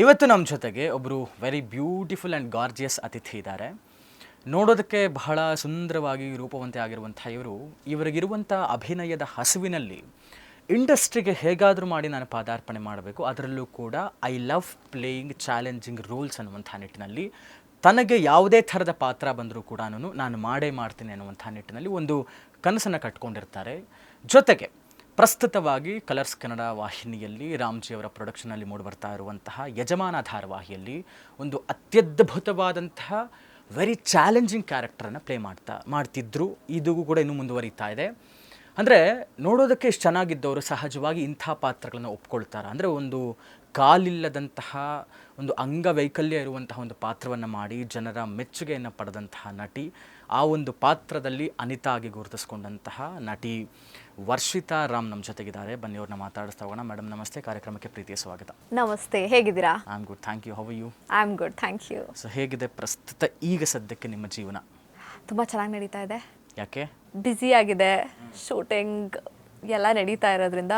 ಇವತ್ತು ನಮ್ಮ ಜೊತೆಗೆ ಒಬ್ಬರು ವೆರಿ ಬ್ಯೂಟಿಫುಲ್ ಆ್ಯಂಡ್ ಗಾರ್ಜಿಯಸ್ ಅತಿಥಿ ಇದ್ದಾರೆ. ನೋಡೋದಕ್ಕೆ ಬಹಳ ಸುಂದರವಾಗಿ ರೂಪವಂತೆ ಆಗಿರುವಂಥ ಇವರಿಗಿರುವಂಥ ಅಭಿನಯದ ಹಸುವಿನಲ್ಲಿ ಇಂಡಸ್ಟ್ರಿಗೆ ಹೇಗಾದರೂ ಮಾಡಿ ನಾನು ಪಾದಾರ್ಪಣೆ ಮಾಡಬೇಕು, ಅದರಲ್ಲೂ ಕೂಡ I love playing challenging roles ಅನ್ನುವಂಥ ನಿಟ್ಟಿನಲ್ಲಿ ತನಗೆ ಯಾವುದೇ ಥರದ ಪಾತ್ರ ಬಂದರೂ ಕೂಡ ನಾನು ಮಾಡೇ ಮಾಡ್ತೀನಿ ಅನ್ನುವಂಥ ನಿಟ್ಟಿನಲ್ಲಿ ಒಂದು ಕನಸನ್ನು ಕಟ್ಕೊಂಡಿರ್ತಾರೆ. ಜೊತೆಗೆ ಪ್ರಸ್ತುತವಾಗಿ ಕಲರ್ಸ್ ಕನ್ನಡ ವಾಹಿನಿಯಲ್ಲಿ ರಾಮ್ಜಿಯವರ ಪ್ರೊಡಕ್ಷನಲ್ಲಿ ಮೂಡಿಬರ್ತಾ ಇರುವಂತಹ ಯಜಮಾನ ಧಾರಾವಾಹಿಯಲ್ಲಿ ಒಂದು ಅತ್ಯದ್ಭುತವಾದಂತಹ ವೆರಿ ಚಾಲೆಂಜಿಂಗ್ ಕ್ಯಾರೆಕ್ಟರನ್ನು ಪ್ಲೇ ಮಾಡ್ತಿದ್ರು. ಇದು ಕೂಡ ಇನ್ನೂ ಮುಂದುವರಿತಾ ಇದೆ. ಅಂದರೆ ನೋಡೋದಕ್ಕೆ ಇಷ್ಟು ಚೆನ್ನಾಗಿದ್ದವರು ಸಹಜವಾಗಿ ಇಂಥ ಪಾತ್ರಗಳನ್ನು ಒಪ್ಕೊಳ್ತಾರೆ. ಅಂದರೆ ಒಂದು ಕಾಲಿಲ್ಲದಂತಹ ಒಂದು ಅಂಗವೈಕಲ್ಯ ಇರುವಂತಹ ಒಂದು ಪಾತ್ರವನ್ನು ಮಾಡಿ ಜನರ ಮೆಚ್ಚುಗೆಯನ್ನು ಪಡೆದಂತಹ ನಟಿ, ಆ ಒಂದು ಪಾತ್ರದಲ್ಲಿ ಅನಿತಾ ಆಗಿ ಗುರುತಿಸ್ಕೊಂಡಂತಹ ನಟಿ ವರ್ಷಿತಾ ರಾಮ್ ನಮ್ಮ ಜೊತೆಗಿದ್ದಾರೆ. ಬನ್ನಿ ಅವ್ರನ್ನ ಮಾತಾಡಿಸ್ತಾ ಹೋಗೋಣ. ಮೇಡಮ್ ನಮಸ್ತೆ, ಕಾರ್ಯಕ್ರಮಕ್ಕೆ ಪ್ರೀತಿಯ ಸ್ವಾಗತ. ನಮಸ್ತೆ, ಹೇಗಿದ್ದೀರಾ? I am good, thank you. How are you? I am good, thank you. So ಹೇಗಿದೆ ಪ್ರಸ್ತುತ ಈಗ ಸದ್ಯಕ್ಕೆ ನಿಮ್ಮ ಜೀವನ? ತುಂಬ ಚೆನ್ನಾಗಿ ನಡೀತಾ ಇದೆ. ಯಾಕೆ? ಬ್ಯುಸಿ ಆಗಿದೆ, ಶೂಟಿಂಗ್ ಎಲ್ಲ ನಡೀತಾ ಇರೋದ್ರಿಂದ,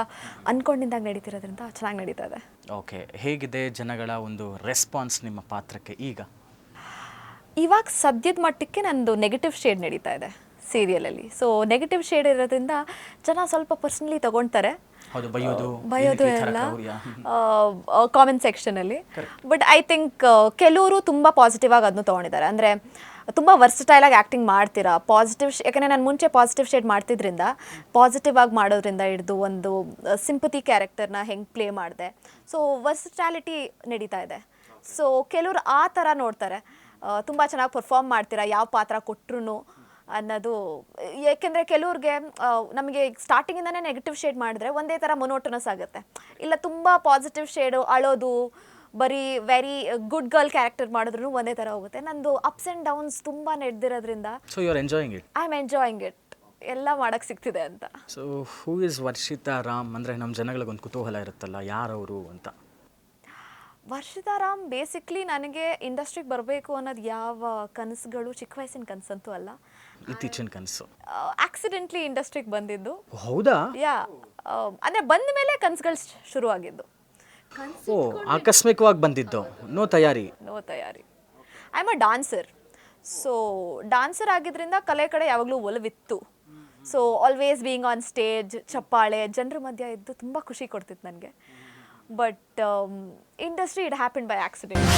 ಅನ್ಕೊಂಡಿದ್ದಾಗ ನಡೀತಿರೋದ್ರಿಂದ ಚೆನ್ನಾಗಿ ನಡೀತಾ ಇದೆ. ಓಕೆ, ಹೇಗಿದೆ ಜನಗಳ ಒಂದು ರೆಸ್ಪಾನ್ಸ್ ನಿಮ್ಮ ಪಾತ್ರಕ್ಕೆ ಈಗ? ಇವಾಗ ಸದ್ಯದ ಮಟ್ಟಕ್ಕೆ ನಂದು ನೆಗೆಟಿವ್ ಶೇಡ್ ನಡೀತಾ ಇದೆ ಸೀರಿಯಲಲ್ಲಿ. ಸೊ ನೆಗೆಟಿವ್ ಶೇಡ್ ಇರೋದ್ರಿಂದ ಜನ ಸ್ವಲ್ಪ ಪರ್ಸ್ನಲಿ ತಗೊಳ್ತಾರೆ, ಬಯೋದು ಎಲ್ಲ ಕಾಮೆಂಟ್ ಸೆಕ್ಷನಲ್ಲಿ. ಬಟ್ ಐ ಥಿಂಕ್ ಕೆಲವರು ತುಂಬ ಪಾಸಿಟಿವ್ ಆಗಿ ಅದನ್ನು ತೊಗೊಂಡಿದ್ದಾರೆ. ಅಂದರೆ ತುಂಬ ವರ್ಸಟೈಲ್ ಆಗಿ ಆ್ಯಕ್ಟಿಂಗ್ ಮಾಡ್ತೀರಾ, ಪಾಸಿಟಿವ್ ಯಾಕಂದರೆ ನಾನು ಮುಂಚೆ ಪಾಸಿಟಿವ್ ಶೇಡ್ ಮಾಡ್ತಿದ್ರಿಂದ ಪಾಸಿಟಿವ್ ಆಗಿ ಮಾಡೋದ್ರಿಂದ ಹಿಡಿದು ಒಂದು ಸಿಂಪತಿ ಕ್ಯಾರೆಕ್ಟರ್ನ ಹೆಂಗೆ ಪ್ಲೇ ಮಾಡಿದೆ. ಸೊ ವರ್ಸಟಾಲಿಟಿ ನಡೀತಾ ಇದೆ. ಸೊ ಕೆಲವರು ಆ ಥರ ನೋಡ್ತಾರೆ, ತುಂಬ ಚೆನ್ನಾಗಿ ಪರ್ಫಾರ್ಮ್ ಮಾಡ್ತೀರಾ ಯಾವ ಪಾತ್ರ ಕೊಟ್ಟರು ಅನ್ನೋದು. ಏಕೆಂದರೆ ಕೆಲವ್ರಿಗೆ ನಮಗೆ ಸ್ಟಾರ್ಟಿಂಗಿಂದನೇ ನೆಗೆಟಿವ್ ಶೇಡ್ ಮಾಡಿದ್ರೆ ಒಂದೇ ಥರ ಮೊನೋಟನಸ್ ಆಗುತ್ತೆ. ಇಲ್ಲ ತುಂಬ ಪಾಸಿಟಿವ್ ಶೇಡು, ಅಳೋದು, ಬರೀ ವೆರಿ ಗುಡ್ ಗರ್ಲ್ ಕ್ಯಾರೆಕ್ಟರ್ ಮಾಡಿದ್ರು ಒಂದೇ ಥರ ಹೋಗುತ್ತೆ. ನಂದು ಅಪ್ಸ್ ಆ್ಯಂಡ್ ಡೌನ್ಸ್ ತುಂಬ ನಡೆದಿರೋದ್ರಿಂದ so you are enjoying it. I am enjoying it. ಎಲ್ಲ ಮಾಡೋಕ್ಕೆ ಸಿಗ್ತಿದೆ ಅಂತ. So who is Varshita Ram? ಅಂದರೆ ನಮ್ಮ ಜನಗಳಿಗೊಂದು ಕುತೂಹಲ ಇರುತ್ತಲ್ಲ, ಯಾರವರು ಅಂತ. ವರ್ಷಿತಾ ರಾಮ್ ಬೇಸಿಕ್ಲಿ ನನಗೆ ಇಂಡಸ್ಟ್ರಿಗೆ ಬರಬೇಕು ಅನ್ನೋದು ಯಾವ ಕನಸುಗಳು ಚಿಕ್ಕ ವಯಸ್ಸಿನ ಕನಸಂತೂ ಅಲ್ಲ, ಇತ್ತೀಚಿನ ಕನಸು. ಆಕ್ಸಿಡೆಂಟ್ಲಿ ಇಂಡಸ್ಟ್ರಿಗೆ ಬಂದಿದ್ದು. ಹೌದಾ? ಯಾ, ಅಂದರೆ ಬಂದ ಮೇಲೆ ಕನಸುಗಳು ಶುರುವಾಗಿದ್ದು. ಓ, ಆಕಸ್ಮಿಕವಾಗಿ ಬಂದಿದ್ದು, ನೋ ತಯಾರಿ? I am a dancer. So dancer ಆಗಿದ್ರಿಂದ ಕಲೆ ಕಡೆ ಯಾವಾಗಲೂ ಒಲವಿತ್ತು. So always being on stage, ಚಪ್ಪಾಳೆ, ಜನರ ಮಧ್ಯ ಇದ್ದು ತುಂಬ ಖುಷಿ ಕೊಡ್ತಿತ್ತು ನನಗೆ. But industry it happen by accident.